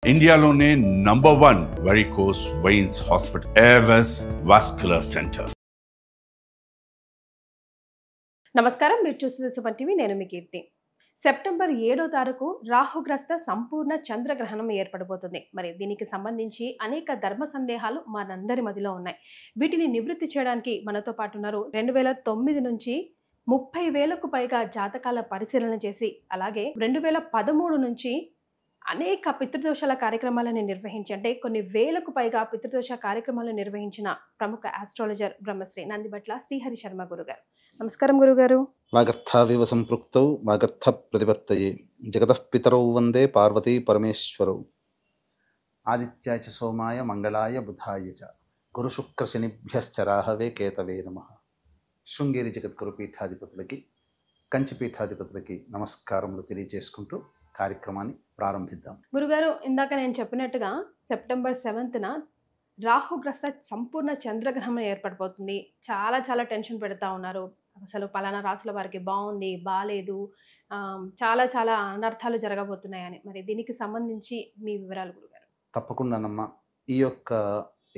ఇండియాలోనే #1 varicose veins hospital Avis vascular centre. నమస్కారం, మీరు చూస్తున్న సుమన్ టీవీ. నేను మీ కీర్తి. సెప్టెంబర్ 7వ తారీఖు రాహుగ్రస్త సంపూర్ణ చంద్రగ్రహణం ఏర్పడబోతుంది. మరి దీనికి సంబంధించి అనేక ధర్మ సందేహాలు మనందరి మధ్యలో ఉన్నాయి. వీటిని నివృత్తి చేయడానికి మనతో పాటు ఉన్నారు. 2009 నుంచి 30,000కు పైగా జాతకాల పరిశీలన చేసి, అలాగే 2013 నుంచి అనేక పితృదోషాల కార్యక్రమాలను నిర్వహించి, అంటే కొన్ని వేలకు పైగా పితృదోష కార్యక్రమాలను నిర్వహించిన ప్రముఖ ఆస్ట్రాలజర్ బ్రహ్మశ్రీ నందిబట్ల శ్రీహరి శర్మ గురుగారు. నమస్కారం గురుగారు. వాగర్థావివ సంపృక్తౌ వాగర్థ ప్రతిపత్తయే జగతః పితరౌ వందే పార్వతీ పరమేశ్వరౌ. ఆదిత్యాయ చ సోమాయ మంగళాయ బుధాయ చ గురు శుక్ర శనిభ్యశ్చరాహవే కేతవే నమః. శృంగేరి జగద్గురు పీఠాధిపతులకి, కంచి పీఠాధిపతులకి నమస్కారములు తెలియజేసుకుంటూ కార్యక్రమాన్ని ప్రారంభిద్దాం. గురుగారు, ఇందాక నేను చెప్పినట్టుగా సెప్టెంబర్ 7న రాహుగ్రస్త సంపూర్ణ చంద్రగ్రహణం ఏర్పడిపోతుంది. చాలా చాలా టెన్షన్ పెడతా ఉన్నారు. అసలు పలానా రాశుల వారికి బాగుంది, బాగాలేదు, చాలా చాలా అనర్థాలు జరగబోతున్నాయని. మరి దీనికి సంబంధించి మీ వివరాలు గురుగారు. తప్పకుండానమ్మా. ఈ యొక్క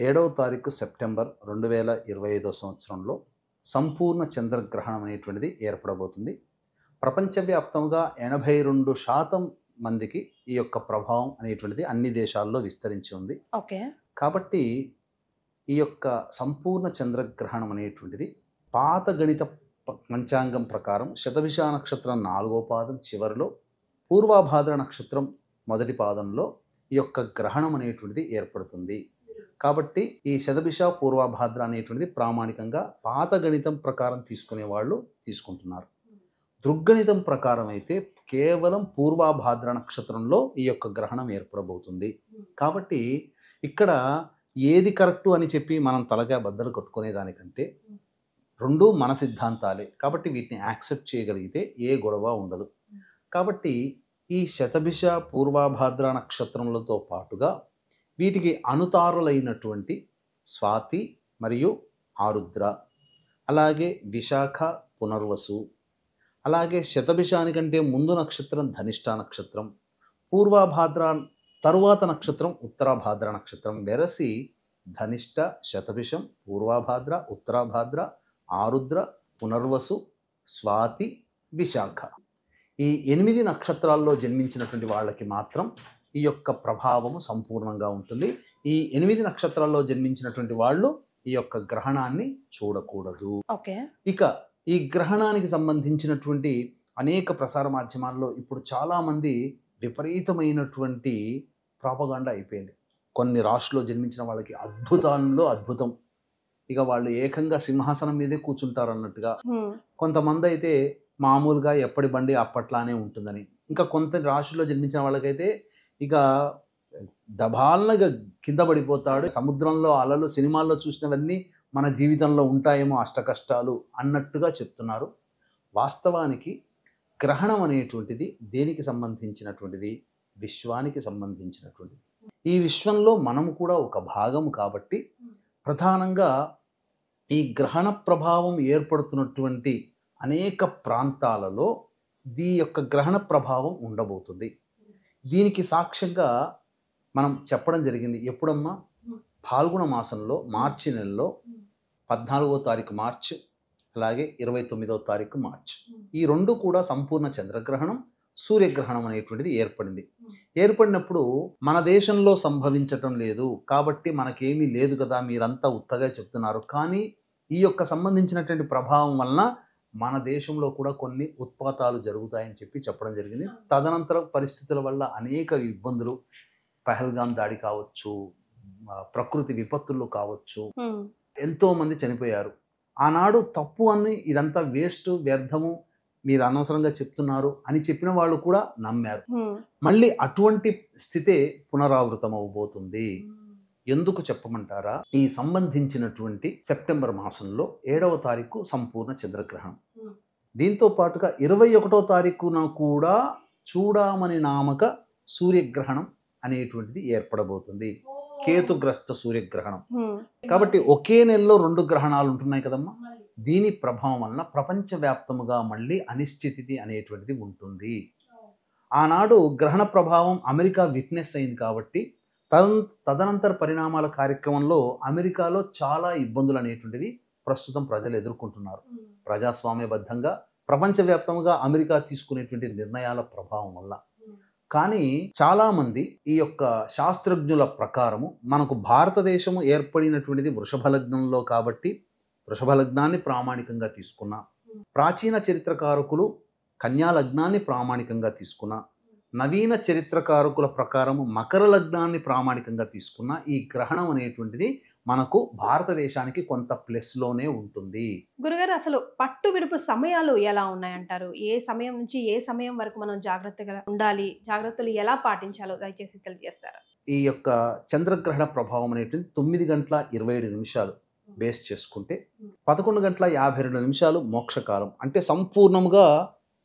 7వ తారీఖు సెప్టెంబర్ 2025 సంవత్సరంలో సంపూర్ణ చంద్రగ్రహణం అనేటువంటిది ఏర్పడబోతుంది. ప్రపంచవ్యాప్తంగా 82% మందికి ఈ యొక్క ప్రభావం అనేటువంటిది అన్ని దేశాల్లో విస్తరించి ఉంది. ఓకే. కాబట్టి ఈ యొక్క సంపూర్ణ చంద్రగ్రహణం అనేటువంటిది పాత గణిత పంచాంగం ప్రకారం శతభిష నక్షత్రం 4వ పాదం చివరిలో, పూర్వాభాద్ర నక్షత్రం మొదటి పాదంలో ఈ యొక్క గ్రహణం అనేటువంటిది ఏర్పడుతుంది. కాబట్టి ఈ శతభిష పూర్వాభాద్ర అనేటువంటిది ప్రామాణికంగా పాత గణితం ప్రకారం తీసుకునే వాళ్ళు తీసుకుంటున్నారు. దృగ్గణితం ప్రకారం అయితే కేవలం పూర్వాభాద్ర నక్షత్రంలో ఈ యొక్క గ్రహణం ఏర్పడబోతుంది. కాబట్టి ఇక్కడ ఏది కరెక్టు అని చెప్పి మనం తలగా బద్దలు కొట్టుకునే దానికంటే రెండూ మన సిద్ధాంతాలే. కాబట్టి వీటిని యాక్సెప్ట్ చేయగలిగితే ఏ గొడవ ఉండదు. కాబట్టి ఈ శతభిష పూర్వాభాద్ర నక్షత్రములతో పాటుగా వీటికి అనుతారులైనటువంటి స్వాతి మరియు ఆరుద్ర, అలాగే విశాఖ పునర్వసు, అలాగే శతభిషానికంటే ముందు నక్షత్రం ధనిష్ట నక్షత్రం, పూర్వాభాద్ర తరువాత నక్షత్రం ఉత్తరాభాద్ర నక్షత్రం. వెరసి ధనిష్ట, శతభిషం, పూర్వాభాద్ర, ఉత్తరాభాద్ర, ఆరుద్ర, పునర్వసు, స్వాతి, విశాఖ, ఈ 8 నక్షత్రాల్లో జన్మించినటువంటి వాళ్ళకి మాత్రం ఈ యొక్క ప్రభావము సంపూర్ణంగా ఉంటుంది. ఈ 8 నక్షత్రాల్లో జన్మించినటువంటి వాళ్ళు ఈ యొక్క గ్రహణాన్ని చూడకూడదు. ఓకే. ఇక ఈ గ్రహణానికి సంబంధించినటువంటి అనేక ప్రసార మాధ్యమాల్లో ఇప్పుడు చాలామంది విపరీతమైనటువంటి ప్రాపగాండా అయిపోయింది. కొన్ని రాశుల్లో జన్మించిన వాళ్ళకి అద్భుతాల్లో అద్భుతం, ఇక వాళ్ళు ఏకంగా సింహాసనం మీదే కూర్చుంటారు అన్నట్టుగా. కొంతమంది అయితే మామూలుగా ఎప్పటి బండి అప్పట్లానే ఉంటుందని, ఇంకా కొంత రాశుల్లో జన్మించిన వాళ్ళకైతే ఇక దబాలనగా కింద పడిపోతాడు. సముద్రంలో అలలు సినిమాల్లో చూసినవన్నీ మన జీవితంలో ఉంటాయేమో, అష్ట కష్టాలు అన్నట్టుగా చెప్తున్నారు. వాస్తవానికి గ్రహణం అనేటువంటిది దేనికి సంబంధించినటువంటిది? విశ్వానికి సంబంధించినటువంటిది. ఈ విశ్వంలో మనము కూడా ఒక భాగము కాబట్టి ప్రధానంగా ఈ గ్రహణ ప్రభావం ఏర్పడుతున్నటువంటి అనేక ప్రాంతాలలో ఈ యొక్క గ్రహణ ప్రభావం ఉండబోతుంది. దీనికి సాక్ష్యంగా మనం చెప్పడం జరిగింది. ఎప్పుడమ్మా? ఫాల్గుణ మాసంలో మార్చి నెలలో 14వ తారీఖు మార్చ్, అలాగే 29వ తారీఖు మార్చ్, ఈ రెండు కూడా సంపూర్ణ చంద్రగ్రహణం, సూర్యగ్రహణం అనేటువంటిది ఏర్పడింది. ఏర్పడినప్పుడు మన దేశంలో సంభవించటం లేదు కాబట్టి మనకేమీ లేదు కదా, మీరంతా ఉత్తగా చెప్తున్నారు. కానీ ఈ యొక్క సంబంధించినటువంటి ప్రభావం వలన మన దేశంలో కూడా కొన్ని ఉత్పాతాలు జరుగుతాయని చెప్పి చెప్పడం జరిగింది. తదనంతర పరిస్థితుల వల్ల అనేక ఇబ్బందులు, పహల్గాం దాడి కావచ్చు, ప్రకృతి విపత్తులు కావచ్చు, ఎంతో మంది చనిపోయారు. ఆనాడు తప్పు అని, ఇదంతా వేస్ట్, వ్యర్థము, మీరు అనవసరంగా చెప్తున్నారు అని చెప్పిన వాళ్ళు కూడా నమ్మారు. మళ్ళీ అటువంటి స్థితే పునరావృతం అవబోతుంది. ఎందుకు చెప్పమంటారా? ఈ సంబంధించినటువంటి సెప్టెంబర్ మాసంలో 7వ తారీఖు సంపూర్ణ చంద్రగ్రహణం, దీంతో పాటుగా 21వ తారీఖున కూడా చూడమని నామక సూర్యగ్రహణం అనేటువంటిది ఏర్పడబోతుంది. కేతుగ్రస్త సూర్యగ్రహణం. కాబట్టి ఒకే నెలలో 2 గ్రహణాలు ఉంటున్నాయి కదమ్మా. దీని ప్రభావం వలన ప్రపంచవ్యాప్తముగా మళ్ళీ అనిశ్చితి అనేటువంటిది ఉంటుంది. ఆనాడు గ్రహణ ప్రభావం అమెరికా విట్నెస్ అయింది కాబట్టి తదనంతర పరిణామాల కార్యక్రమంలో అమెరికాలో చాలా ఇబ్బందులు అనేటువంటివి ప్రస్తుతం ప్రజలు ఎదుర్కొంటున్నారు. ప్రజాస్వామ్యబద్ధంగా ప్రపంచవ్యాప్తంగా అమెరికా తీసుకునేటువంటి నిర్ణయాల ప్రభావం వల్ల. కానీ చాలామంది ఈ యొక్క శాస్త్రజ్ఞుల ప్రకారము మనకు భారతదేశము ఏర్పడినటువంటిది వృషభ లగ్నంలో కాబట్టి వృషభ లగ్నాన్ని ప్రామాణికంగా తీసుకున్న, ప్రాచీన చరిత్రకారకులు కన్యా లగ్నాన్ని ప్రామాణికంగా తీసుకున్న, నవీన చరిత్రకారకుల ప్రకారము మకర లగ్నాన్ని ప్రామాణికంగా తీసుకున్న ఈ గ్రహణం అనేటువంటిది మనకు భారతదేశానికి కొంత ప్లస్లోనే ఉంటుంది. గురుగారు, అసలు పట్టు విడుపు సమయాలు ఎలా ఉన్నాయంటారు? ఏ సమయం నుంచి ఏ సమయం వరకు మనం జాగ్రత్తగా ఉండాలి, జాగ్రత్తలు ఎలా పాటించాలో దయచేసి తెలియజేస్తారా? ఈ యొక్క చంద్రగ్రహణ ప్రభావం అనేటువంటి 9:27 బేస్ చేసుకుంటే 11:52 మోక్షకాలం, అంటే సంపూర్ణంగా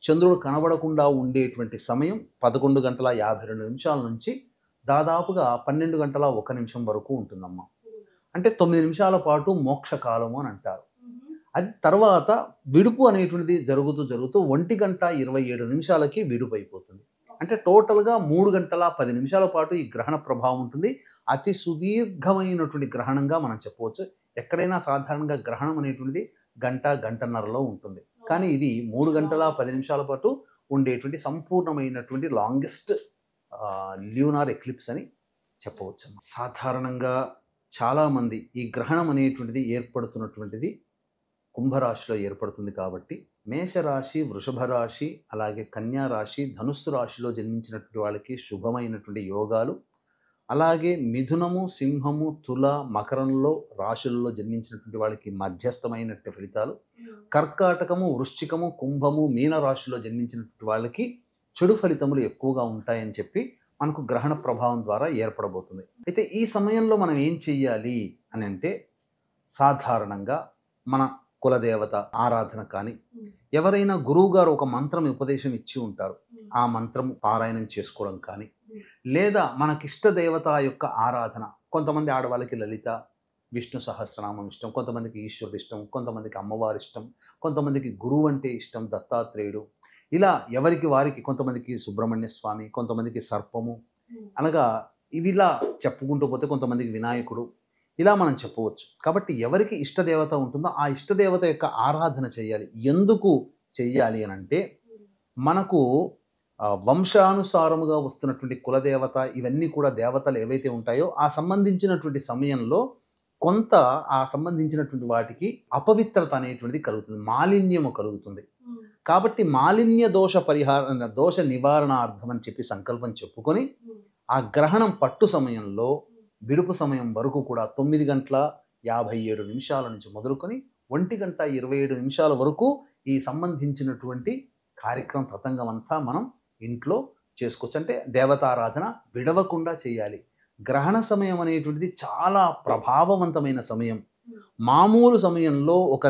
చంద్రుడు కనబడకుండా ఉండేటువంటి సమయం 11:52 నుంచి దాదాపుగా 12:01 వరకు ఉంటుందమ్మా. అంటే 9 నిమిషాల పాటు మోక్షకాలము అని అంటారు. అది తర్వాత విడుపు అనేటువంటిది జరుగుతూ 1:27 విడుపు అయిపోతుంది. అంటే టోటల్గా 3:10 పాటు ఈ గ్రహణ ప్రభావం ఉంటుంది. అతి సుదీర్ఘమైనటువంటి గ్రహణంగా మనం చెప్పవచ్చు. ఎక్కడైనా సాధారణంగా గ్రహణం అనేటువంటిది గంటన్నరలో ఉంటుంది, కానీ ఇది 3:10 పాటు ఉండేటువంటి సంపూర్ణమైనటువంటి లాంగెస్ట్ ల్యూనార్ ఎక్లిప్స్ అని చెప్పవచ్చు. సాధారణంగా చాలామంది ఈ గ్రహణం అనేటువంటిది ఏర్పడుతున్నటువంటిది కుంభరాశిలో ఏర్పడుతుంది కాబట్టి మేషరాశి, వృషభ రాశి, అలాగే కన్యా రాశి, ధనుస్సు రాశిలో జన్మించినటువంటి వాళ్ళకి శుభమైనటువంటి యోగాలు, అలాగే మిథునము, సింహము, తుల, మకరంలో రాశులలో జన్మించినటువంటి వాళ్ళకి మధ్యస్థమైనటువంటి ఫలితాలు, కర్కాటకము, వృశ్చికము, కుంభము, మీన రాశిలో జన్మించినటువంటి వాళ్ళకి చెడు ఫలితములు ఎక్కువగా ఉంటాయని చెప్పి మనకు గ్రహణ ప్రభావం ద్వారా ఏర్పడబోతుంది. అయితే ఈ సమయంలో మనం ఏం చెయ్యాలి అని అంటే, సాధారణంగా మన కులదేవత ఆరాధన కానీ, ఎవరైనా గురువు గారు ఒక మంత్రం ఉపదేశం ఇచ్చి ఉంటారు, ఆ మంత్రం పారాయణం చేసుకోవడం కానీ, లేదా మనకిష్ట దేవత యొక్క ఆరాధన, కొంతమంది ఆడవాళ్ళకి లలిత, విష్ణు సహస్రనామం ఇష్టం, కొంతమందికి ఈశ్వరుడు ఇష్టం, కొంతమందికి అమ్మవారి ఇష్టం, కొంతమందికి గురువు అంటే ఇష్టం, దత్తాత్రేయుడు, ఇలా ఎవరికి వారికి, కొంతమందికి సుబ్రహ్మణ్య స్వామి, కొంతమందికి సర్పము, అనగా ఇవిలా చెప్పుకుంటూ పోతే కొంతమందికి వినాయకుడు, ఇలా మనం చెప్పవచ్చు. కాబట్టి ఎవరికి ఇష్టదేవత ఉంటుందో ఆ ఇష్టదేవత యొక్క ఆరాధన చేయాలి. ఎందుకు చెయ్యాలి అని అంటే, మనకు వంశానుసారముగా వస్తున్నటువంటి కులదేవత, ఇవన్నీ కూడా దేవతలు ఏవైతే ఉంటాయో ఆ సంబంధించినటువంటి సమయంలో కొంత ఆ సంబంధించినటువంటి వాటికి అపవిత్రత అనేటువంటిది కలుగుతుంది, మాలిన్యము కలుగుతుంది. కాబట్టి మాలిన్య దోష నివారణార్థం అని చెప్పి సంకల్పం చెప్పుకొని ఆ గ్రహణం పట్టు సమయంలో విడుపు సమయం వరకు కూడా 9:57 నుంచి మొదలుకొని 1:27 వరకు ఈ సంబంధించినటువంటి కార్యక్రమం తతంగం అంతా మనం ఇంట్లో చేసుకోవచ్చు. అంటే దేవతారాధన విడవకుండా చేయాలి. గ్రహణ సమయం అనేటువంటిది చాలా ప్రభావవంతమైన సమయం. మామూలు సమయంలో ఒక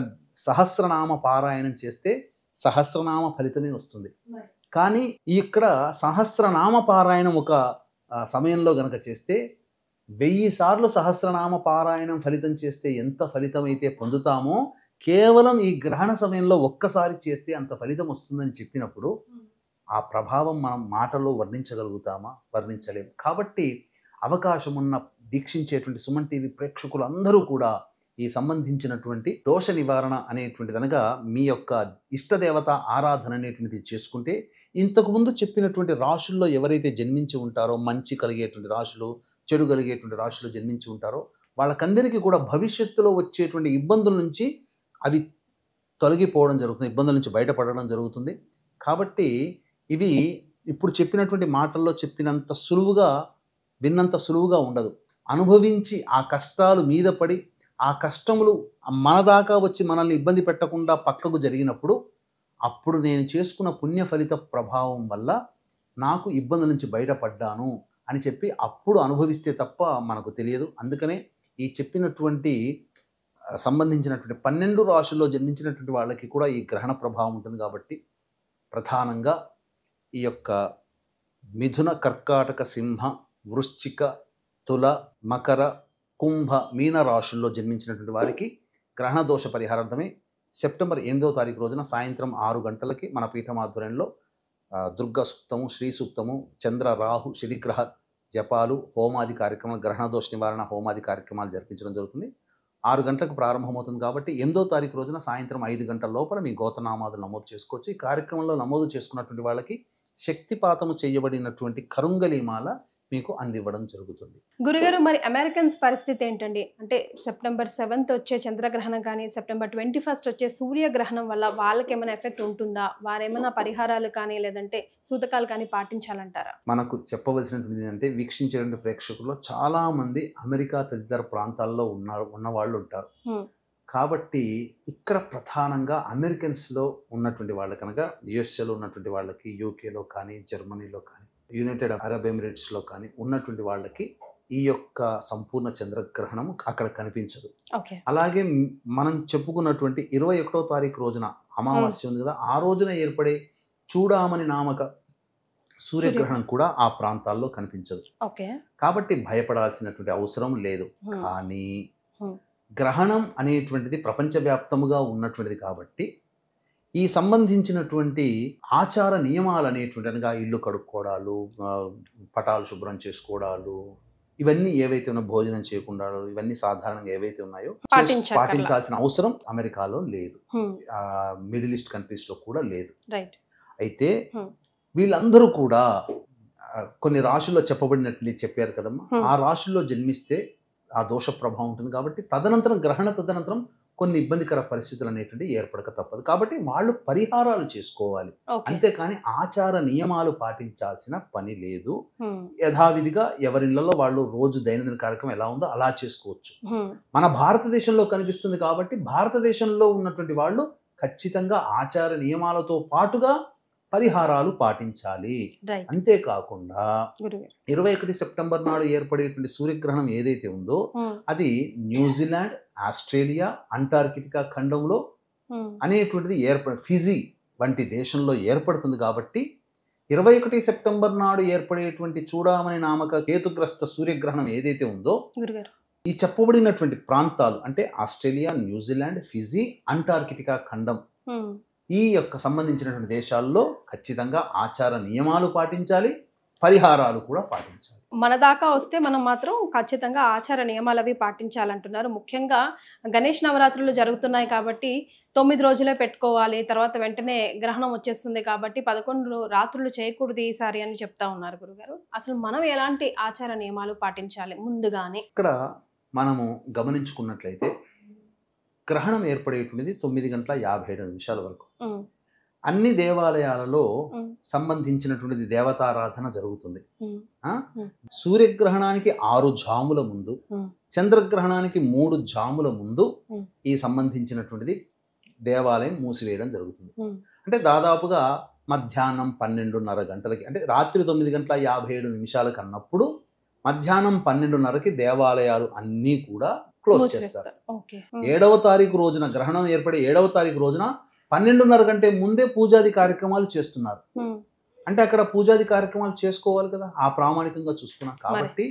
సహస్రనామ పారాయణం చేస్తే సహస్రనామ ఫలితమే వస్తుంది. కానీ ఇక్కడ సహస్రనామ పారాయణం ఒక సమయంలో గనక చేస్తే 1000 సార్లు సహస్రనామ పారాయణం ఫలితం చేస్తే ఎంత ఫలితం అయితే పొందుతామో, కేవలం ఈ గ్రహణ సమయంలో ఒక్కసారి చేస్తే అంత ఫలితం వస్తుందని చెప్పినప్పుడు ఆ ప్రభావం మనం మాటల్లో వర్ణించగలుగుతామా? వర్ణించలేము. కాబట్టి అవకాశం ఉన్న దీక్షించేటువంటి సుమన్ టీవీ ప్రేక్షకులందరూ కూడా ఈ సంబంధించినటువంటి దోష నివారణ అనేటువంటిది, అనగా మీ యొక్క ఇష్టదేవత ఆరాధన అనేటువంటిది చేసుకుంటే, ఇంతకుముందు చెప్పినటువంటి రాశుల్లో ఎవరైతే జన్మించి ఉంటారో, మంచి కలిగేటువంటి రాశులు, చెడు కలిగేటువంటి రాశులు జన్మించి ఉంటారో, వాళ్ళకందరికీ కూడా భవిష్యత్తులో వచ్చేటువంటి ఇబ్బందుల నుంచి అవి తొలగిపోవడం జరుగుతుంది, ఇబ్బందుల నుంచి బయటపడడం జరుగుతుంది. కాబట్టి ఇవి ఇప్పుడు చెప్పినటువంటి మాటల్లో చెప్పినంత సులువుగా, విన్నంత సులువుగా ఉండదు. అనుభవించి ఆ కష్టాలు మీద పడి, ఆ కష్టములు మన దాకా వచ్చి మనల్ని ఇబ్బంది పెట్టకుండా పక్కకు జరిగినప్పుడు, అప్పుడు నేను చేసుకున్న పుణ్య ఫలిత ప్రభావం వల్ల నాకు ఇబ్బందుల నుంచి బయటపడ్డాను అని చెప్పి అప్పుడు అనుభవిస్తే తప్ప మనకు తెలియదు. అందుకనే ఈ చెప్పినటువంటి సంబంధించినటువంటి 12 రాశుల్లో జన్మించినటువంటి వాళ్ళకి కూడా ఈ గ్రహణ ప్రభావం ఉంటుంది. కాబట్టి ప్రధానంగా ఈ యొక్క మిథున, కర్కాటక, సింహ, వృశ్చిక, తుల, మకర, కుంభ, మీన రాశుల్లో జన్మించినటువంటి వారికి గ్రహణ దోష పరిహారార్థమే సెప్టెంబర్ 8వ తారీఖు రోజున సాయంత్రం 6 గంటలకి మన పీఠం ఆధ్వర్యంలో దుర్గా సూక్తము, శ్రీ సూక్తము, చంద్ర రాహు శనిగ్రహ జపాలు, హోమాది కార్యక్రమాలు, గ్రహణ దోష నివారణ హోమాది కార్యక్రమాలు జరిపించడం జరుగుతుంది. 6 గంటలకు ప్రారంభమవుతుంది కాబట్టి 8వ తారీఖు రోజున సాయంత్రం 5 గంటల లోపల మీ గోత్రనామాదులు నమోదు చేసుకోవచ్చు. ఈ కార్యక్రమంలో నమోదు చేసుకున్నటువంటి వాళ్ళకి శక్తిపాతము చేయబడినటువంటి కరుంగలీమాల మీకు అందివ్వడం జరుగుతుంది. గురుగారు, మరి అమెరికన్స్ పరిస్థితి ఏంటండి? అంటే సెప్టెంబర్ 7th వచ్చే చంద్రగ్రహణం కానీ సెప్టెంబర్ 21st వచ్చే సూర్యగ్రహణం వల్ల వాళ్ళకి ఏమైనా ఎఫెక్ట్ ఉంటుందా? వారేమైనా పరిహారాలు కానీ లేదంటే సూతకాలు కానీ పాటించాలంటారా? మనకు చెప్పవలసినటువంటి ఏంటంటే, వీక్షించేటువంటి ప్రేక్షకుల్లో చాలా మంది అమెరికా తదితర ప్రాంతాల్లో ఉన్న వాళ్ళు ఉంటారు. కాబట్టి ఇక్కడ ప్రధానంగా అమెరికన్స్లో ఉన్నటువంటి వాళ్ళు కనుక యుఎస్ఏలో ఉన్నటువంటి వాళ్ళకి, యూకేలో కానీ, జర్మనీలో కానీ, యునైటెడ్ అరబ్ ఎమిరేట్స్లో కానీ ఉన్నటువంటి వాళ్ళకి ఈ యొక్క సంపూర్ణ చంద్రగ్రహణం అక్కడ కనిపించదు. అలాగే మనం చెప్పుకున్నటువంటి 21వ తారీఖు రోజున అమావాస్య ఉంది కదా, ఆ రోజున ఏర్పడే చూడామణి నామక సూర్యగ్రహణం కూడా ఆ ప్రాంతాల్లో కనిపించదు. కాబట్టి భయపడాల్సినటువంటి అవసరం లేదు. కానీ గ్రహణం అనేటువంటిది ప్రపంచవ్యాప్తముగా ఉన్నటువంటిది కాబట్టి ఈ సంబంధించినటువంటి ఆచార నియమాలు అనేటువంటి అనగా ఇల్లు కడుక్కోవడాలు, పటాలు శుభ్రం చేసుకోవడాలు, ఇవన్నీ ఏవైతే ఉన్నాయో, భోజనం చేయకుండా ఇవన్నీ సాధారణంగా ఏవైతే ఉన్నాయో పాటించాల్సిన అవసరం అమెరికాలో లేదు, మిడిల్ ఈస్ట్ కంట్రీస్లో కూడా లేదు. అయితే వీళ్ళందరూ కూడా కొన్ని రాశుల్లో చెప్పబడినట్లు చెప్పారు కదమ్మా, ఆ రాశుల్లో జన్మిస్తే ఆ దోష ప్రభావం ఉంటుంది కాబట్టి తదనంతరం కొన్ని ఇబ్బందికర పరిస్థితులు అనేటువంటి ఏర్పడక తప్పదు. కాబట్టి వాళ్ళు పరిహారాలు చేసుకోవాలి, అంతేకాని ఆచార నియమాలు పాటించాల్సిన పని లేదు. యథావిధిగా ఎవరిళ్లలో వాళ్ళు రోజు దైనందిన కార్యక్రమం ఎలా ఉందో అలా చేసుకోవచ్చు. మన భారతదేశంలో కనిపిస్తుంది కాబట్టి భారతదేశంలో ఉన్నటువంటి వాళ్ళు ఖచ్చితంగా ఆచార నియమాలతో పాటుగా పరిహారాలు పాటించాలి. అంతేకాకుండా 21 సెప్టెంబర్ నాడు ఏర్పడేటువంటి సూర్యగ్రహణం ఏదైతే ఉందో అది న్యూజిలాండ్, ఆస్ట్రేలియా, అంటార్కిటికా ఖండంలో అనేటువంటిది ఫిజీ వంటి దేశంలో ఏర్పడుతుంది. కాబట్టి 21 సెప్టెంబర్ నాడు ఏర్పడేటువంటి చూడామణి నామక కేతుగ్రస్త సూర్యగ్రహణం ఏదైతే ఉందో ఈ చెప్పబడినటువంటి ప్రాంతాలు అంటే ఆస్ట్రేలియా, న్యూజిలాండ్, ఫిజీ, అంటార్కిటికా ఖండం ఈ యొక్క సంబంధించినటువంటి దేశాల్లో ఖచ్చితంగా ఆచార నియమాలు పాటించాలి, పరిహారాలు కూడా పాటించాలి. మన దాకా వస్తే మనం మాత్రం ఖచ్చితంగా ఆచార నియమాలు అవి పాటించాలంటున్నారు. ముఖ్యంగా గణేష్ నవరాత్రులు జరుగుతున్నాయి కాబట్టి 9 రోజులే పెట్టుకోవాలి, తర్వాత వెంటనే గ్రహణం వచ్చేస్తుంది కాబట్టి 11 రాత్రులు చేయకూడదు ఈసారి అని చెప్తా ఉన్నారు గురుగారు. అసలు మనం ఎలాంటి ఆచార నియమాలు పాటించాలి ముందుగానే? ఇక్కడ మనము గమనించుకున్నట్లయితే గ్రహణం ఏర్పడేటువంటిది 9:57 వరకు. అన్ని దేవాలయాలలో సంబంధించినటువంటిది దేవతారాధన జరుగుతుంది. సూర్యగ్రహణానికి 6 జాముల ముందు, చంద్రగ్రహణానికి 3 జాముల ముందు ఈ సంబంధించినటువంటిది దేవాలయం మూసివేయడం జరుగుతుంది. అంటే దాదాపుగా మధ్యాహ్నం 12:30 గంటలకి, అంటే రాత్రి 9:57 అన్నప్పుడు మధ్యాహ్నం 12:30కి దేవాలయాలు అన్నీ కూడా క్లోజ్ చేస్తారు. 7వ తారీఖు రోజున గ్రహణం ఏర్పడే 7వ తారీఖు రోజున 12:30 కంటే ముందే పూజాది కార్యక్రమాలు చేస్తున్నారు. అంటే అక్కడ పూజాది కార్యక్రమాలు చేసుకోవాలి కదా, ఆ ప్రామాణికంగా చూసుకున్నాం. కాబట్టి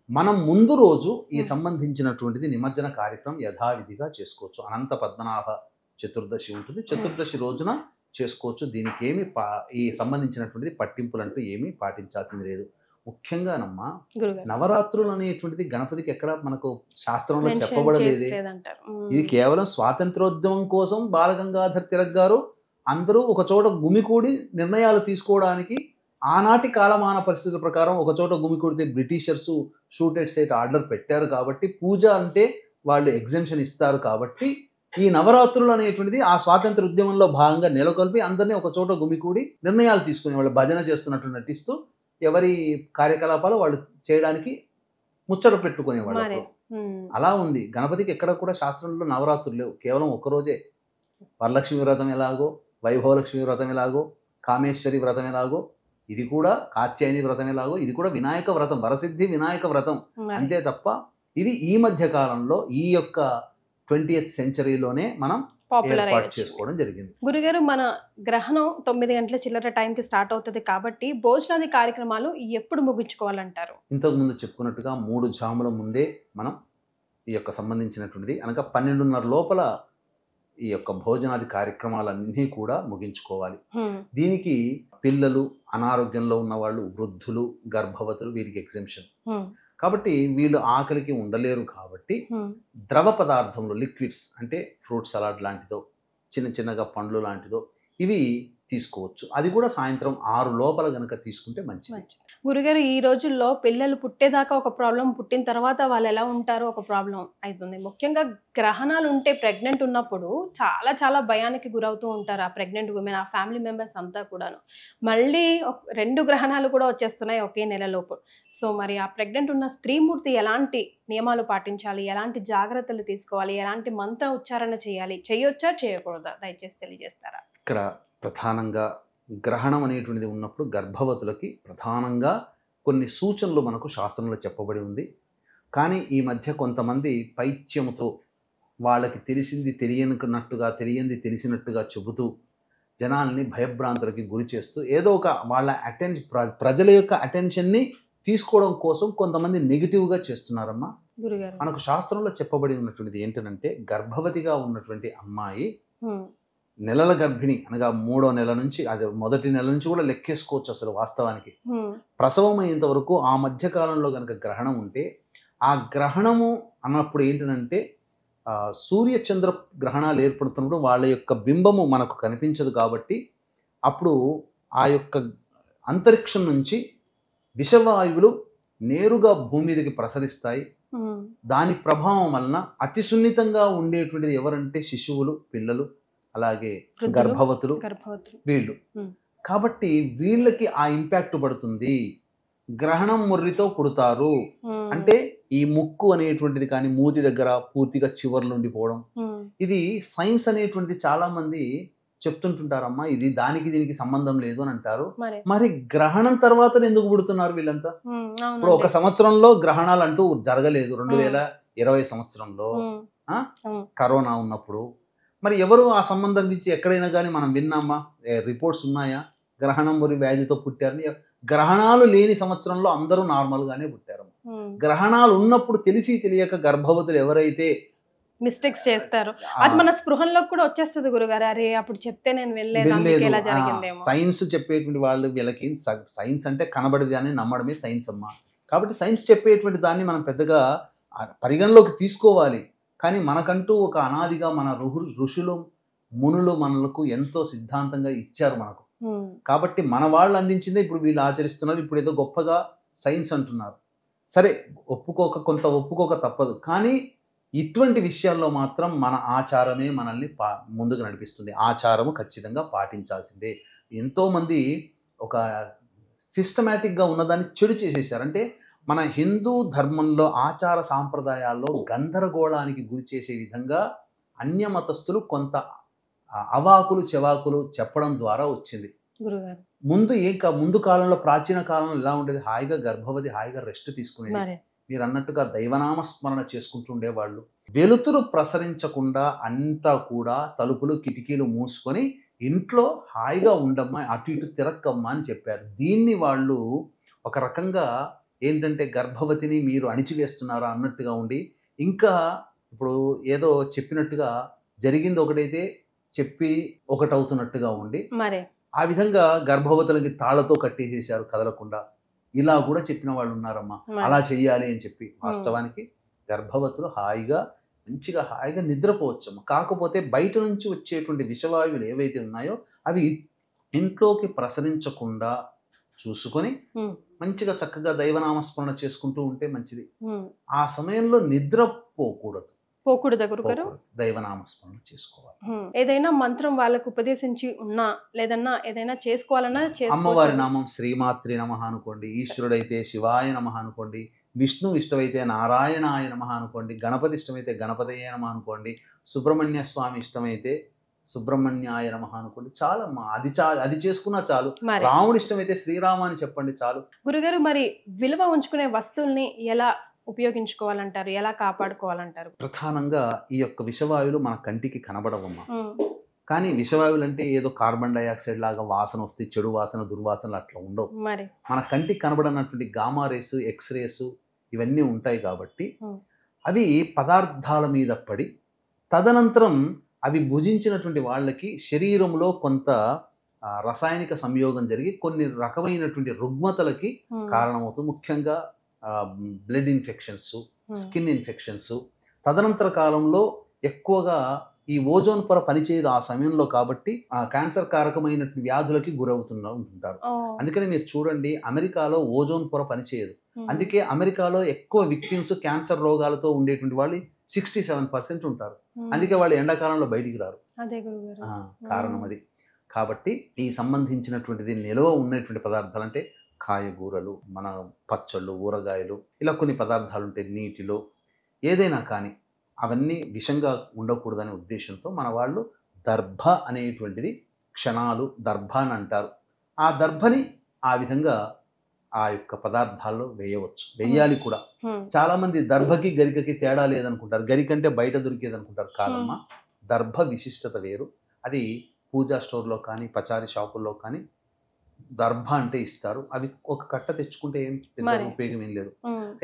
మనం ముందు రోజు ఈ సంబంధించినటువంటిది నిమజ్జన కార్యక్రమం యథావిధిగా చేసుకోవచ్చు. అనంత పద్మనాభ చతుర్దశి ఉంటుంది, చతుర్దశి రోజున చేసుకోవచ్చు. దీనికి ఏమి ఈ సంబంధించినటువంటిది పట్టింపులు అంటూ ఏమీ పాటించాల్సింది లేదు. ముఖ్యంగానమ్మా నవరాత్రులు అనేటువంటిది గణపతికి ఎక్కడ మనకు శాస్త్రంలో చెప్పబడలేదే. ఇది కేవలం స్వాతంత్రోద్యమం కోసం బాలగంగాధర్ తిలక్ గారు అందరూ ఒక చోట గుమికూడి నిర్ణయాలు తీసుకోవడానికి ఆనాటి కాలమాన పరిస్థితుల ప్రకారం ఒక చోట గుమికూడితే Britishers shoot at sight order పెట్టారు. కాబట్టి పూజ అంటే వాళ్ళు ఎగ్జెంప్షన్ ఇస్తారు. కాబట్టి ఈ నవరాత్రులు అనేటువంటిది ఆ స్వాతంత్ర ఉద్యమంలో భాగంగా నెలకొల్పి అందరినీ ఒక చోట గుమికూడి నిర్ణయాలు తీసుకునే వాళ్ళు భజన చేస్తున్నట్టు నటిస్తూ ఎవరి కార్యకలాపాలు వాళ్ళు చేయడానికి ముచ్చట పెట్టుకునేవాళ్ళు. అలా ఉంది. గణపతికి ఎక్కడ కూడా శాస్త్రంలో నవరాత్రులు లేవు, కేవలం ఒక్కరోజే. వరలక్ష్మి వ్రతం ఎలాగో, వైభవలక్ష్మి వ్రతం ఎలాగో, కామేశ్వరి వ్రతం ఎలాగో, ఇది కూడా కాత్యాయని వ్రతం ఎలాగో, ఇది కూడా వినాయక వ్రతం, వరసిద్ధి వినాయక వ్రతం. అంతే తప్ప ఇది ఈ మధ్య కాలంలో ఈ యొక్క 20th సెంచరీలోనే మనం ఏర్పాటు చేసుకోవడం జరిగింది. గురుగారు, మన గ్రహణం 9 గంటల చిల్లర టైంకి స్టార్ట్ అవుతుంది కాబట్టి భోజనాది కార్యక్రమాలు ఎప్పుడు ముగించుకోవాలంటారు? ఇంతకుముందు చెప్పుకున్నట్టుగా 3 జాముల ముందే మనం ఈ యొక్క సంబంధించినటువంటిది అనగా 12:30 లోపల ఈ యొక్క భోజనాది కార్యక్రమాలన్నీ కూడా ముగించుకోవాలి. దీనికి పిల్లలు, అనారోగ్యంలో ఉన్న వాళ్ళు, వృద్ధులు, గర్భవతులు వీరికి ఎగ్జెంప్షన్. కాబట్టి వీళ్ళు ఆకలికి ఉండలేరు కాబట్టి ద్రవ పదార్థములు, లిక్విడ్స్ అంటే ఫ్రూట్ సలాడ్ లాంటిదో, చిన్న చిన్నగా పండ్లు లాంటిదో ఇవి తీసుకోవచ్చు. అది కూడా సాయంత్రం 6 లోపల గనక తీసుకుంటే మంచిది. గురుగారు, ఈ రోజుల్లో పిల్లలు పుట్టేదాకా ఒక ప్రాబ్లం, పుట్టిన తర్వాత వాళ్ళు ఎలా ఉంటారో ఒక ప్రాబ్లం అవుతుంది. ముఖ్యంగా గ్రహణాలు ఉంటే ప్రెగ్నెంట్ ఉన్నప్పుడు చాలా చాలా భయానికి గురవుతూ ఉంటారు ఆ ప్రెగ్నెంట్ ఉమెన్, ఆ ఫ్యామిలీ మెంబర్స్ అంతా కూడాను. మళ్ళీ 2 గ్రహణాలు కూడా వచ్చేస్తున్నాయి ఒకే నెలలోపు. సో మరి ఆ ప్రెగ్నెంట్ ఉన్న స్త్రీమూర్తి ఎలాంటి నియమాలు పాటించాలి, ఎలాంటి జాగ్రత్తలు తీసుకోవాలి, ఎలాంటి మంత్ర ఉచ్చారణ చేయాలి, చేయొచ్చా చేయకూడదా, దయచేసి తెలియజేస్తారా? ఇక్కడ ప్రధానంగా గ్రహణం అనేటువంటిది ఉన్నప్పుడు గర్భవతులకి ప్రధానంగా కొన్ని సూచనలు మనకు శాస్త్రంలో చెప్పబడి ఉంది. కానీ ఈ మధ్య కొంతమంది పైత్యముతో వాళ్ళకి తెలిసింది తెలియనట్టుగా, తెలియంది తెలిసినట్టుగా చెబుతూ జనాల్ని భయభ్రాంతులకి గురి చేస్తూ ఏదో ఒక వాళ్ళ ప్రజల యొక్క అటెన్షన్ని తీసుకోవడం కోసం కొంతమంది నెగిటివ్గా చేస్తున్నారమ్మా. మనకు శాస్త్రంలో చెప్పబడి ఉన్నటువంటిది ఏంటంటే, గర్భవతిగా ఉన్నటువంటి అమ్మాయి నెలల గర్భిణి అనగా 3వ నెల నుంచి, అది మొదటి నెల నుంచి కూడా లెక్కేసుకోవచ్చు అసలు వాస్తవానికి. ప్రసవం అయ్యేంత వరకు ఆ మధ్య కాలంలో కనుక గ్రహణం ఉంటే, ఆ గ్రహణము అన్నప్పుడు ఏంటంటే సూర్య చంద్ర గ్రహణాలు ఏర్పడుతున్నప్పుడు వాళ్ళ యొక్క బింబము మనకు కనిపించదు కాబట్టి అప్పుడు ఆ యొక్క అంతరిక్షం నుంచి విషవాయువులు నేరుగా భూమి మీదకి ప్రసరిస్తాయి. దాని ప్రభావం వలన అతి సున్నితంగా ఉండేటువంటిది ఎవరంటే శిశువులు, పిల్లలు, అలాగే గర్భవతులు వీళ్ళు. కాబట్టి వీళ్ళకి ఆ ఇంపాక్ట్ పడుతుంది. గ్రహణం ముర్రితో పుడతారు అంటే ఈ ముక్కు అనేటువంటిది కానీ మూతి దగ్గర పూర్తిగా చివర్లు ఉండిపోవడం, ఇది సైన్స్ అనేటువంటిది చాలా మంది చెప్తుంటుంటారమ్మా. ఇది దానికి దీనికి సంబంధం లేదు అని అంటారు. మరి గ్రహణం తర్వాత ఎందుకు పుడుతున్నారు వీళ్ళంతా? ఇప్పుడు 1 సంవత్సరంలో గ్రహణాలు అంటూ జరగలేదు. 2020 సంవత్సరంలో కరోనా ఉన్నప్పుడు మరి ఎవరు ఆ సంబంధం నుంచి ఎక్కడైనా కానీ మనం విన్నామా? రిపోర్ట్స్ ఉన్నాయా గ్రహణం మురి వ్యాధితో పుట్టారని? గ్రహణాలు లేని సంవత్సరంలో అందరూ నార్మల్గానే పుట్టారు. గ్రహణాలు ఉన్నప్పుడు తెలిసి తెలియక గర్భవతులు ఎవరైతే మిస్టేక్స్ చేస్తారు, అది మన స్పృహంలో కూడా వచ్చేస్తుంది గురుగారు. అరే అప్పుడు చెప్తే నేను వెళ్ళలేదు. సైన్స్ చెప్పేటువంటి వాళ్ళు వీళ్ళకి సైన్స్ అంటే కనబడేది అని నమ్మడమే సైన్స్ అమ్మా. కాబట్టి సైన్స్ చెప్పేటువంటి దాన్ని మనం పెద్దగా పరిగణలోకి తీసుకోవాలి. కానీ మనకంటూ ఒక అనాదిగా మన ఋషులు మునులు మనలకు ఎంతో సిద్ధాంతంగా ఇచ్చారు మనకు. కాబట్టి మన వాళ్ళు అందించిందే ఇప్పుడు వీళ్ళు ఆచరిస్తున్నారు. ఇప్పుడు ఏదో గొప్పగా సైన్స్ అంటున్నారు. సరే, కొంత ఒప్పుకోక తప్పదు. కానీ ఇటువంటి విషయాల్లో మాత్రం మన ఆచారమే మనల్ని ముందుకు నడిపిస్తుంది. ఆచారము ఖచ్చితంగా పాటించాల్సిందే. ఎంతోమంది ఒక సిస్టమేటిక్గా ఉన్నదాన్ని చెడు చేసేసారు. అంటే మన హిందూ ధర్మంలో ఆచార సాంప్రదాయాల్లో గందరగోళానికి గురి చేసే విధంగా అన్యమతస్థులు కొంత అవాకులు చెవాకులు చెప్పడం ద్వారా వచ్చింది. ముందు కాలంలో, ప్రాచీన కాలంలో ఎలా ఉండేది? హాయిగా గర్భవతి హాయిగా రెస్ట్ తీసుకునేది. మీరు అన్నట్టుగా దైవనామస్మరణ చేసుకుంటూ ఉండేవాళ్ళు. వెలుతురు ప్రసరించకుండా అంతా కూడా తలుపులు కిటికీలు మూసుకొని ఇంట్లో హాయిగా ఉండమ్మా, అటు ఇటు తిరక్కమ్మా అని చెప్పారు. దీన్ని వాళ్ళు ఒక రకంగా ఏంటంటే గర్భవతిని మీరు అణిచివేస్తున్నారా అన్నట్టుగా ఉండి, ఇంకా ఇప్పుడు ఏదో చెప్పినట్టుగా జరిగింది ఒకటైతే చెప్పి ఒకటవుతున్నట్టుగా ఉండి ఆ విధంగా గర్భవతులకి తాళ్లతో కట్టేసేసారు కదలకుండా. ఇలా కూడా చెప్పిన వాళ్ళు ఉన్నారమ్మా, అలా చెయ్యాలి అని చెప్పి. వాస్తవానికి గర్భవతులు మంచిగా హాయిగా నిద్రపోవచ్చమ్మా. కాకపోతే బయట నుంచి వచ్చేటువంటి విషవాయువులు ఏవైతే ఉన్నాయో అవి ఇంట్లోకి ప్రసరించకుండా చూసుకొని మంచిగా చక్కగా దైవనామస్మరణ చేసుకుంటూ ఉంటే మంచిది. ఆ సమయంలో నిద్రపోకూడదు, దైవనామస్మరణ చేసుకోవాలి. ఏదైనా మంత్రం వాళ్ళకు ఉపదేశించి ఉన్నా లేదన్నా ఏదైనా చేసుకోవాలన్నా అమ్మవారి నామం శ్రీమాత్రి నమః అనుకోండి, ఈశ్వరుడైతే శివాయ నమః అనుకోండి, విష్ణు ఇష్టమైతే నారాయణాయ నమః అనుకోండి, గణపతి ఇష్టమైతే గణపతయే నమః అనుకోండి, సుబ్రహ్మణ్య స్వామి ఇష్టమైతే సుబ్రహ్మణ్యాయ నమః అనుకోండి. చాలమ్మా, అది చేసుకున్నా చాలు. రాముడి ఇష్టమైతే శ్రీరామ అని చెప్పండి చాలు. గురుగారు, మరి విలువ ఉంచుకునే వస్తువుల్ని ఎలా ఉపయోగించుకోవాలంటారు, ఎలా కాపాడుకోవాలంటారు? ప్రధానంగా ఈ యొక్క విషవాయువులు మన కంటికి కనబడవమ్మా. కానీ విషవాయువులు అంటే ఏదో కార్బన్ డైఆక్సైడ్ లాగా వాసన వస్తే చెడు వాసన దుర్వాసనలు అట్లా ఉండవు. మన కంటికి కనబడనటువంటి గామా రేసు, ఎక్స్రేస్ ఇవన్నీ ఉంటాయి కాబట్టి అవి పదార్థాల మీద పడి తదనంతరం అవి భుజించినటువంటి వాళ్ళకి శరీరంలో కొంత రసాయనిక సంయోగం జరిగి కొన్ని రకమైనటువంటి రుగ్మతలకి కారణమవుతుంది. ముఖ్యంగా బ్లడ్ ఇన్ఫెక్షన్స్, స్కిన్ ఇన్ఫెక్షన్స్. తదనంతర కాలంలో ఎక్కువగా ఈ ఓజోన్ పొర పనిచేయదు ఆ సమయంలో, కాబట్టి క్యాన్సర్ కారకమైన వ్యాధులకి గురవుతుంటారు. అందుకని మీరు చూడండి, అమెరికాలో ఓజోన్ పొర పనిచేయదు. అందుకే అమెరికాలో ఎక్కువ విక్టిమ్స్ క్యాన్సర్ రోగాలతో ఉండేటువంటి వాళ్ళు 67% ఉంటారు. అందుకే వాళ్ళు ఎండాకాలంలో బయటికి రారు. కారణం అది. కాబట్టి ఈ సంబంధించినటువంటిది నిల్వ ఉన్నటువంటి పదార్థాలు అంటే కాయగూరలు, మన పచ్చళ్ళు, ఊరగాయలు, ఇలా కొన్ని పదార్థాలు ఉంటాయి నీటిలో. ఏదైనా కానీ అవన్నీ విషంగా ఉండకూడదనే ఉద్దేశంతో మన వాళ్ళు దర్భ అనేటువంటిది క్షణాలు దర్భ అని అంటారు. ఆ దర్భని ఆ విధంగా ఆ యొక్క పదార్థాల్లో వేయవచ్చు, వేయాలి కూడా. చాలా మంది దర్భకి గరికకి తేడా లేదనుకుంటారు, గరికంటే బయట దొరికేది అనుకుంటారు. కాదమ్మా, దర్భ విశిష్టత వేరు. అది పూజా స్టోర్లో కానీ పచారీ షాపుల్లో కానీ దర్భ అంటే ఇస్తారు. అవి ఒక కట్ట తెచ్చుకుంటే ఏం పెద్ద ఉపయోగం ఏం లేదు.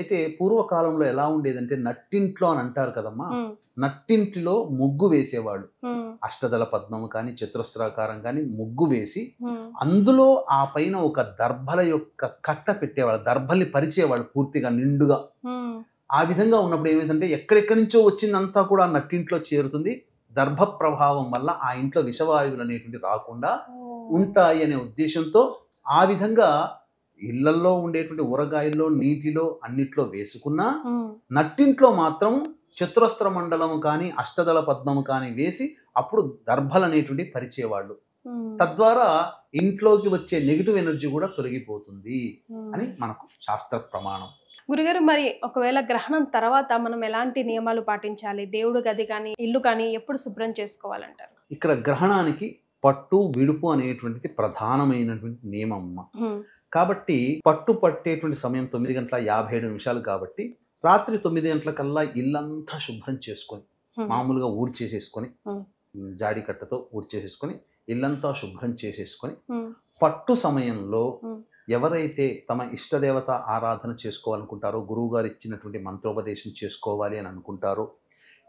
అయితే పూర్వకాలంలో ఎలా ఉండేదంటే నట్టింట్లో అని అంటారు కదమ్మా, నట్టింటిలో ముగ్గు వేసేవాళ్ళు. అష్టదళ పద్మము కానీ చతురస్రాకారం కానీ ముగ్గు వేసి అందులో ఆ పైన ఒక దర్భల యొక్క కట్ట పెట్టేవాళ్ళు, దర్భల్ని పరిచేవాళ్ళు పూర్తిగా నిండుగా. ఆ విధంగా ఉన్నప్పుడు ఏమైందంటే ఎక్కడెక్కడి నుంచో వచ్చిందంతా కూడా నట్టింట్లో చేరుతుంది. దర్భ ప్రభావం వల్ల ఆ ఇంట్లో విషవాయువులు అనేటువంటి రాకుండా ఉంటాయి అనే ఉద్దేశంతో ఆ విధంగా ఇళ్లల్లో ఉండేటువంటి ఊరగాయల్లో, నీటిలో, అన్నిట్లో వేసుకున్నా నట్టింట్లో మాత్రం చతురస్ర మండలము కానీ అష్టదళ పద్మము కానీ వేసి అప్పుడు దర్భలు అనేటువంటి పరిచేవాళ్ళు. తద్వారా ఇంట్లోకి వచ్చే నెగిటివ్ ఎనర్జీ కూడా తొలగిపోతుంది అని మనకు శాస్త్ర ప్రమాణం. గురుగారు, మరి ఒకవేళ గ్రహణం తర్వాత మనం ఎలాంటి నియమాలు పాటించాలి? దేవుడు గది కానీ ఇల్లు కానీ ఎప్పుడు శుభ్రం చేసుకోవాలంటారు? ఇక్కడ గ్రహణానికి పట్టు విడుపు అనేటువంటిది ప్రధానమైనటువంటి నియమం. కాబట్టి పట్టు పట్టేటువంటి సమయం 9:57 కాబట్టి రాత్రి 9 గంటలకల్లా ఇల్లంతా శుభ్రం చేసుకొని, మామూలుగా ఊడ్చేసేసుకొని, జాడి కట్టతో ఊడ్చేసేసుకొని ఇల్లంతా శుభ్రం చేసేసుకొని, పట్టు సమయంలో ఎవరైతే తమ ఇష్టదేవత ఆరాధన చేసుకోవాలనుకుంటారో, గురువు గారు ఇచ్చినటువంటి మంత్రోపదేశం చేసుకోవాలి అని అనుకుంటారో,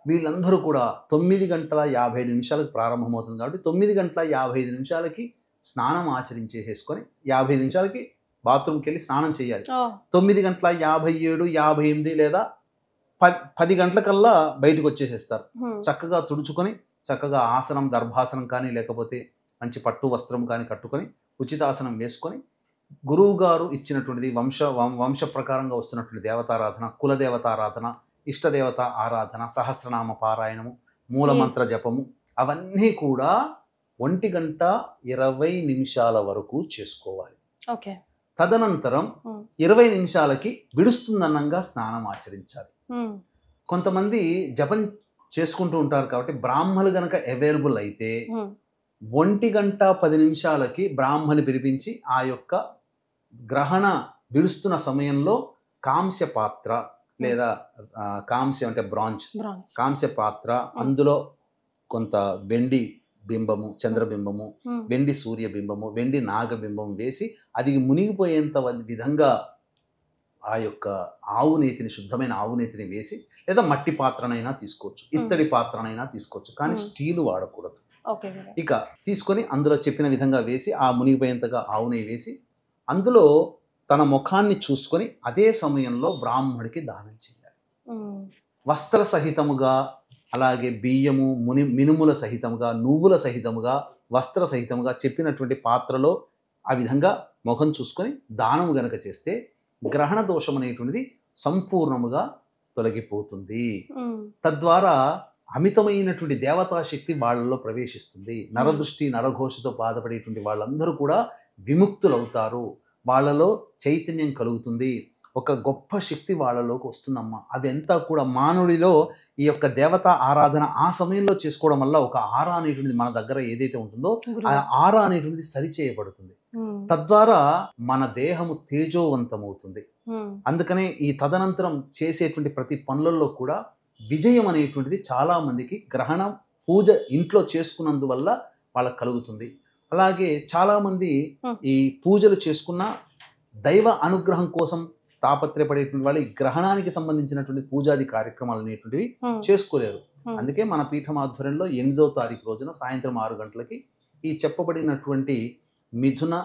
వీళ్ళందరూ కూడా 9:57 ప్రారంభమవుతుంది కాబట్టి 9:55 స్నానం ఆచరించేసేసుకొని 50 నిమిషాలకి బాత్రూమ్కి వెళ్ళి స్నానం చేయాలి. 9:57, 58 లేదా 10 గంటలకల్లా బయటకు వచ్చేసేస్తారు. చక్కగా తుడుచుకొని, చక్కగా ఆసనం, దర్భాసనం కానీ లేకపోతే మంచి పట్టు వస్త్రం కానీ కట్టుకొని ఉచితాసనం వేసుకొని, గురువు గారు ఇచ్చినటువంటిది వంశ ప్రకారంగా వస్తున్నటువంటి దేవతారాధన, కులదేవతారాధన, ఇష్టదేవత ఆరాధన, సహస్రనామ పారాయణము, మూలమంత్ర జపము అవన్నీ కూడా 1:20 వరకు చేసుకోవాలి. తదనంతరం 20 నిమిషాలకి విడుస్తుందన్నంగా స్నానం ఆచరించాలి. కొంతమంది జపం చేసుకుంటూ ఉంటారు కాబట్టి బ్రాహ్మలు గనక అవైలబుల్ అయితే 1:10 బ్రాహ్మలు పిలిపించి ఆ యొక్క గ్రహణ విడుస్తున్న సమయంలో కాంస్య పాత్ర లేదా కాంస్య అంటే బ్రాంజ్ కాంస్య పాత్ర, అందులో కొంత వెండి బింబము, చంద్రబింబము, వెండి సూర్యబింబము, వెండి నాగబింబము వేసి అది మునిగిపోయేంత విధంగా ఆ యొక్క ఆవు నేతిని, శుద్ధమైన ఆవు నేతిని వేసి, లేదా మట్టి పాత్రనైనా తీసుకోవచ్చు, ఇత్తడి పాత్రనైనా తీసుకోవచ్చు, కానీ స్టీలు వాడకూడదు. ఇక తీసుకొని అందులో చెప్పిన విధంగా వేసి ఆ మునిగిపోయేంతగా ఆవు నెయ్యి వేసి అందులో తన ముఖాన్ని చూసుకొని అదే సమయంలో బ్రాహ్మడికి దానం చేయాలి. వస్త్ర సహితముగా, అలాగే బియ్యము, మినుముల సహితముగా, నువ్వుల సహితముగా, వస్త్ర సహితముగా చెప్పినటువంటి పాత్రలో ఆ విధంగా ముఖం చూసుకొని దానము గనక చేస్తే గ్రహణ దోషం అనేటువంటిది సంపూర్ణముగా తొలగిపోతుంది. తద్వారా అమితమైనటువంటి దేవతా శక్తి వాళ్ళలో ప్రవేశిస్తుంది. నరదృష్టి, నరఘోషతో బాధపడేటువంటి వాళ్ళందరూ కూడా విముక్తులవుతారు. వాళ్ళలో చైతన్యం కలుగుతుంది. ఒక గొప్ప శక్తి వాళ్ళలోకి వస్తుందమ్మా. అదంతా కూడా మానవుడిలో ఈ యొక్క దేవతా ఆరాధన ఆ సమయంలో చేసుకోవడం వల్ల ఒక ఆరా అనేటువంటిది మన దగ్గర ఏదైతే ఉంటుందో ఆ ఆరా అనేటువంటిది సరిచేయబడుతుంది. తద్వారా మన దేహము తేజోవంతమవుతుంది. అందుకనే ఈ తదనంతరం చేసేటువంటి ప్రతి పనులలో కూడా విజయం అనేటువంటిది చాలా మందికి గ్రహణ పూజ ఇంట్లో చేసుకున్నందువల్ల వాళ్ళకి కలుగుతుంది. అలాగే చాలామంది ఈ పూజలు చేసుకున్న దైవ అనుగ్రహం కోసం తాపత్రయపడేటువంటి వాళ్ళు ఈ గ్రహణానికి సంబంధించినటువంటి పూజాది కార్యక్రమాలు అనేటువంటివి చేసుకోలేరు. అందుకే మన పీఠం ఆధ్వర్యంలో 8వ తారీఖు రోజున సాయంత్రం 6 గంటలకి ఈ చెప్పబడినటువంటి మిథున,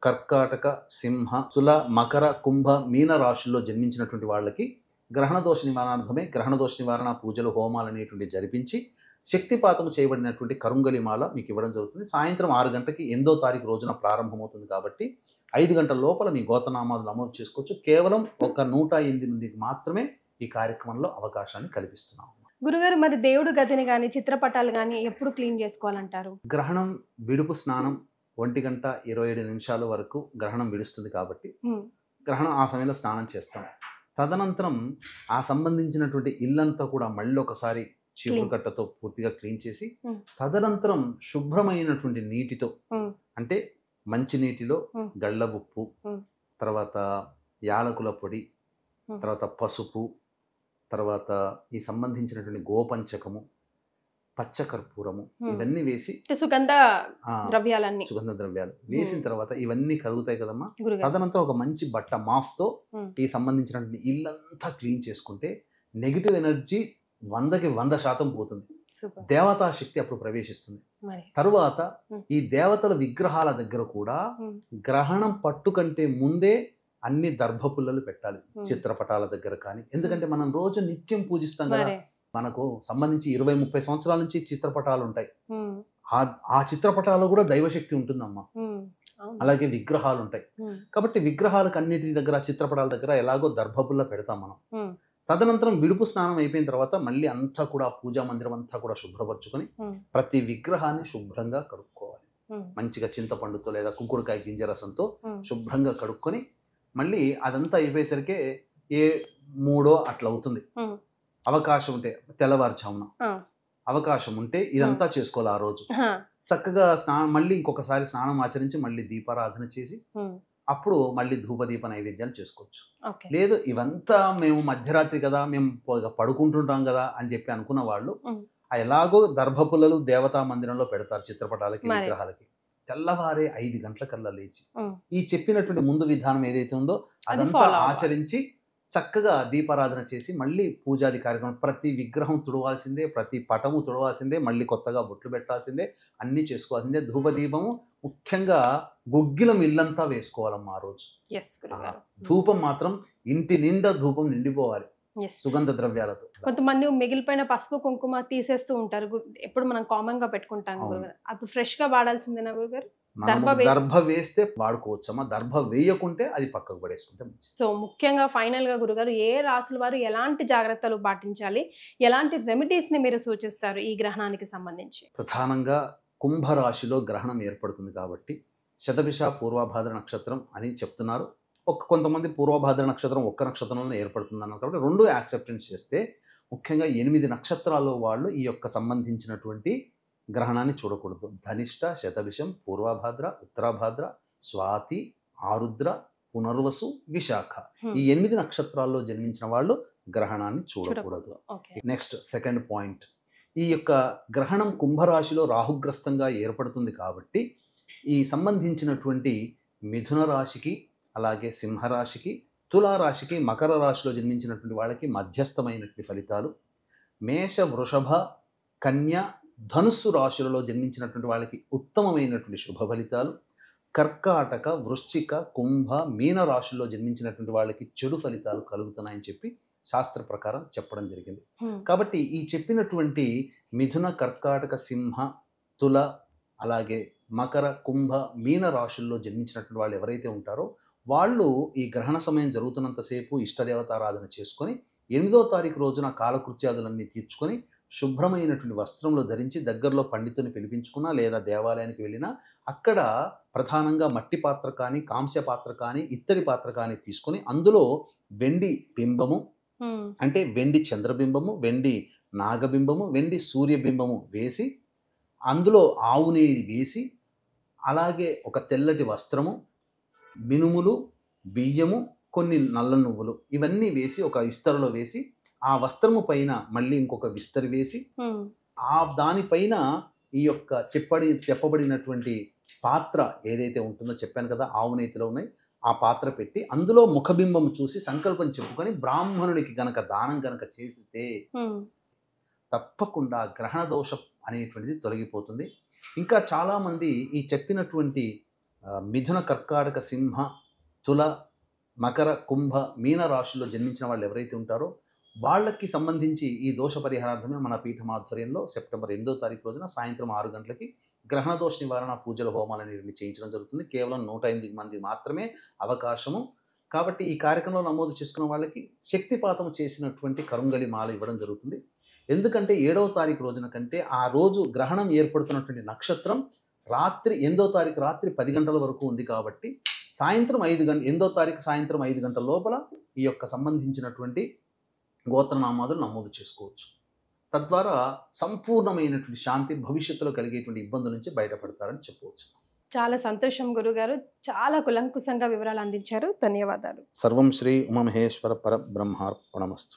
కర్కాటక, సింహ, తుల, మకర, కుంభ, మీన రాశుల్లో జన్మించినటువంటి వాళ్ళకి గ్రహణ దోష నివారణార్థమే గ్రహణ దోష నివారణ పూజలు, హోమాలు అనేటువంటి జరిపించి శక్తిపాతం చేయబడినటువంటి కరుంగలిమాల మీకు ఇవ్వడం జరుగుతుంది. సాయంత్రం 6 గంటలకి 8వ తారీఖు రోజున ప్రారంభమవుతుంది కాబట్టి 5 గంటల లోపల మీ గోతనామాలు నమోదు చేసుకోవచ్చు. కేవలం ఒక 108 మందికి మాత్రమే ఈ కార్యక్రమంలో అవకాశాన్ని కల్పిస్తున్నాము. గురుగారు, మరి దేవుడు గదిని కానీ చిత్రపటాలు కానీ ఎప్పుడు క్లీన్ చేసుకోవాలంటారు? గ్రహణం విడుపు స్నానం 1:27 వరకు గ్రహణం విడుస్తుంది కాబట్టి గ్రహణం ఆ సమయంలో స్నానం చేస్తాం. తదనంతరం ఆ సంబంధించినటువంటి ఇల్లంతా కూడా మళ్ళీ ఒకసారి చీపురు కట్టతో పూర్తిగా క్లీన్ చేసి తదనంతరం శుభ్రమైనటువంటి నీటితో, అంటే మంచి నీటిలో గళ్ళ ఉప్పు, తర్వాత యాలకుల పొడి, తర్వాత పసుపు, తర్వాత ఈ సంబంధించినటువంటి గోపంచకము, పచ్చకర్పూరము ఇవన్నీ వేసి సుగంధ ద్రవ్యాలు వేసిన తర్వాత ఇవన్నీ కలుగుతాయి కదమ్మా. తదనంతరం ఒక మంచి బట్ట మాఫ్తో ఈ సంబంధించినటువంటి ఇల్లంతా క్లీన్ చేసుకుంటే నెగిటివ్ ఎనర్జీ 100కి 100% పోతుంది. దేవతా శక్తి అప్పుడు ప్రవేశిస్తుంది. తరువాత ఈ దేవతల విగ్రహాల దగ్గర కూడా గ్రహణం పట్టు కంటే ముందే అన్ని దర్భపుల్లలు పెట్టాలి చిత్రపటాల దగ్గర కానీ. ఎందుకంటే మనం రోజు నిత్యం పూజిస్తాం కదా, మనకు సంబంధించి 20-30 సంవత్సరాల నుంచి చిత్రపటాలు ఉంటాయి. ఆ చిత్రపటాల్లో కూడా దైవశక్తి ఉంటుందమ్మా. అలాగే విగ్రహాలు ఉంటాయి కాబట్టి విగ్రహాలకు అన్నిటి దగ్గర, చిత్రపటాల దగ్గర ఎలాగో దర్భపుల్ల పెడతాం మనం. తదనంతరం విడుపు స్నానం అయిపోయిన తర్వాత మళ్ళీ అంతా కూడా పూజా మందిరం అంతా కూడా శుభ్రపరచుకొని ప్రతి విగ్రహాన్ని శుభ్రంగా కడుక్కోవాలి. మంచిగా చింతపండుతో లేదా కుంకుడుకాయ గింజ రసంతో శుభ్రంగా కడుక్కొని మళ్ళీ అదంతా అయిపోయేసరికి 3 అట్లా అవుతుంది. అవకాశం ఉంటే తెల్లవారుజామున అవకాశం ఉంటే ఇదంతా చేసుకోవాలి. ఆ రోజు చక్కగా మళ్ళీ ఇంకొకసారి స్నానం ఆచరించి మళ్ళీ దీపారాధన చేసి అప్పుడు మళ్ళీ ధూపదీప నైవేద్యాలు చేసుకోవచ్చు. లేదు ఇవంతా మేము మధ్యరాత్రి కదా, మేము పడుకుంటుంటాం కదా అని చెప్పి అనుకున్న వాళ్ళు ఎలాగో దర్భపుల్లలు దేవతా మందిరంలో పెడతారు చిత్రపటాలకి, విగ్రహాలకి. తెల్లవారే 5 గంటలకల్లా లేచి ఈ చెప్పినటువంటి ముందు విధానం ఏదైతే ఉందో అదంతా ఆచరించి చక్కగా దీపారాధన చేసి మళ్ళీ పూజాది కార్యక్రమం, ప్రతి విగ్రహం తుడవాల్సిందే, ప్రతి పటము తుడవాల్సిందే, మళ్ళీ కొత్తగా బొట్లు పెట్టాల్సిందే, అన్నీ చేసుకోవాల్సిందే. ధూపదీపము ముఖ్యంగా గుగ్గిలం ఇల్లంతా వేసుకోవాలమ్మా ఆ రోజు. ధూపం మాత్రం ఇంటి నిండా ధూపం నిండిపోవాలి సుగంధ ద్రవ్యాలతో. కొంతమంది మిగిలిపోయిన పసుపు కుంకుమ తీసేస్తూ ఉంటారు, ఎప్పుడు మనం కామన్ గా పెట్టుకుంటాం. అప్పుడు ఫ్రెష్ గా వాడాల్సిందేనా గురుగారు? దర్భ వేస్తే వాడుకోవచ్చమ్మా, దర్భ వేయకుంటే అది పక్కకు పడేసుకుంటే మంచిది. సో ముఖ్యంగా ఫైనల్ గా గురుగారు, ఏ రాసుల వారు ఎలాంటి జాగ్రత్తలు పాటించాలి, ఎలాంటి రెమెడీస్ ని మీరు సూచిస్తారు ఈ గ్రహణానికి సంబంధించి? ప్రధానంగా కుంభరాశిలో గ్రహణం ఏర్పడుతుంది కాబట్టి శతభిష పూర్వభాద్ర నక్షత్రం అని చెప్తున్నారు. కొంతమంది పూర్వభాద్ర నక్షత్రం ఒక్క నక్షత్రంలో ఏర్పడుతుంది అన్నారు కాబట్టి 2 యాక్సెప్టెన్స్ చేస్తే ముఖ్యంగా 8 నక్షత్రాల్లో వాళ్ళు ఈ యొక్క సంబంధించినటువంటి గ్రహణాన్ని చూడకూడదు. ధనిష్ట, శతభిషం, పూర్వభాద్ర, ఉత్తరాభాద్ర, స్వాతి, ఆరుద్ర, పునర్వసు, విశాఖ ఈ 8 నక్షత్రాల్లో జన్మించిన వాళ్ళు గ్రహణాన్ని చూడకూడదు. నెక్స్ట్ సెకండ్ పాయింట్, ఈ యొక్క గ్రహణం కుంభరాశిలో రాహుగ్రస్తంగా ఏర్పడుతుంది కాబట్టి ఈ సంబంధించినటువంటి మిథున రాశికి, అలాగే సింహరాశికి, తులారాశికి, మకర రాశిలో జన్మించినటువంటి వాళ్ళకి మధ్యస్థమైనటువంటి ఫలితాలు, మేష, వృషభ, కన్య, ధనుస్సు రాశులలో జన్మించినటువంటి వాళ్ళకి ఉత్తమమైనటువంటి శుభ ఫలితాలు, కర్కాటక, వృశ్చిక, కుంభ, మీన రాశుల్లో జన్మించినటువంటి వాళ్ళకి చెడు ఫలితాలు కలుగుతున్నాయని చెప్పి శాస్త్ర ప్రకారం చెప్పడం జరిగింది. కాబట్టి ఈ చెప్పినటువంటి మిథున, కర్కాటక, సింహ, తుల, అలాగే మకర, కుంభ, మీన రాశుల్లో జన్మించినటువంటి వాళ్ళు ఎవరైతే ఉంటారో వాళ్ళు ఈ గ్రహణ సమయం జరుగుతున్నంతసేపు ఇష్టదేవతారాధన చేసుకొని 8వ తారీఖు రోజున కాలకృత్యాదులన్నీ తీర్చుకొని శుభ్రమైనటువంటి వస్త్రంలో ధరించి దగ్గరలో పండితుని పిలిపించుకున్నా లేదా దేవాలయానికి వెళ్ళినా అక్కడ ప్రధానంగా మట్టి పాత్ర కానీ, కాంస్య పాత్ర కానీ, ఇత్తడి పాత్ర కానీ తీసుకొని అందులో వెండి బింబము, అంటే వెండి చంద్రబింబము, వెండి నాగబింబము, వెండి సూర్యబింబము వేసి అందులో ఆవు నెయ్యి వేసి, అలాగే ఒక తెల్లటి వస్త్రము, మినుములు, బియ్యము, కొన్ని నల్ల నువ్వులు ఇవన్నీ వేసి ఒక ఇస్తరులో వేసి ఆ వస్త్రము పైన మళ్ళీ ఇంకొక విస్తరి వేసి ఆ దానిపైన ఈ యొక్క చెప్పబడినటువంటి పాత్ర ఏదైతే ఉంటుందో చెప్పాను కదా, ఆవు నేతిలో ఉన్నాయి, ఆ పాత్ర పెట్టి అందులో ముఖబింబం చూసి సంకల్పం చెప్పుకొని బ్రాహ్మణునికి గనక దానం గనక చేస్తే తప్పకుండా గ్రహణ దోషం అనేటువంటిది తొలగిపోతుంది. ఇంకా చాలామంది ఈ చెప్పినటువంటి మిథున, కర్కాటక, సింహ, తుల, మకర, కుంభ, మీన రాశుల్లో జన్మించిన వాళ్ళు ఎవరైతే ఉంటారో వాళ్ళకి సంబంధించి ఈ దోష పరిహారార్థమే మన పీఠం ఆధ్వర్యంలో సెప్టెంబర్ 8వ తారీఖు రోజున సాయంత్రం 6 గంటలకి గ్రహణ దోష నివారణ పూజల హోమాలు అనేవి చేయించడం జరుగుతుంది. కేవలం 108 మంది మాత్రమే అవకాశము. కాబట్టి ఈ కార్యక్రమంలో నమోదు చేసుకున్న వాళ్ళకి శక్తిపాతం చేసినటువంటి కరుంగలి మాల ఇవ్వడం జరుగుతుంది. ఎందుకంటే 7వ తారీఖు రోజున కంటే ఆ రోజు గ్రహణం ఏర్పడుతున్నటువంటి నక్షత్రం రాత్రి 8వ తారీఖు రాత్రి 10 గంటల వరకు ఉంది. కాబట్టి సాయంత్రం 8వ తారీఖు సాయంత్రం 5 గంటల లోపల ఈ యొక్క సంబంధించినటువంటి గోత్రనామాదులు నమోదు చేసుకోవచ్చు. తద్వారా సంపూర్ణమైనటువంటి శాంతి, భవిష్యత్తులో కలిగేటువంటి ఇబ్బందుల నుంచి బయటపడతారని చెప్పవచ్చు. చాలా సంతోషం గురుగారు, చాలా కులంకుశంగా వివరాలు అందించారు. ధన్యవాదాలు. సర్వం శ్రీ ఉమామహేశ్వర పరబ్రహ్మార్పణమస్తు.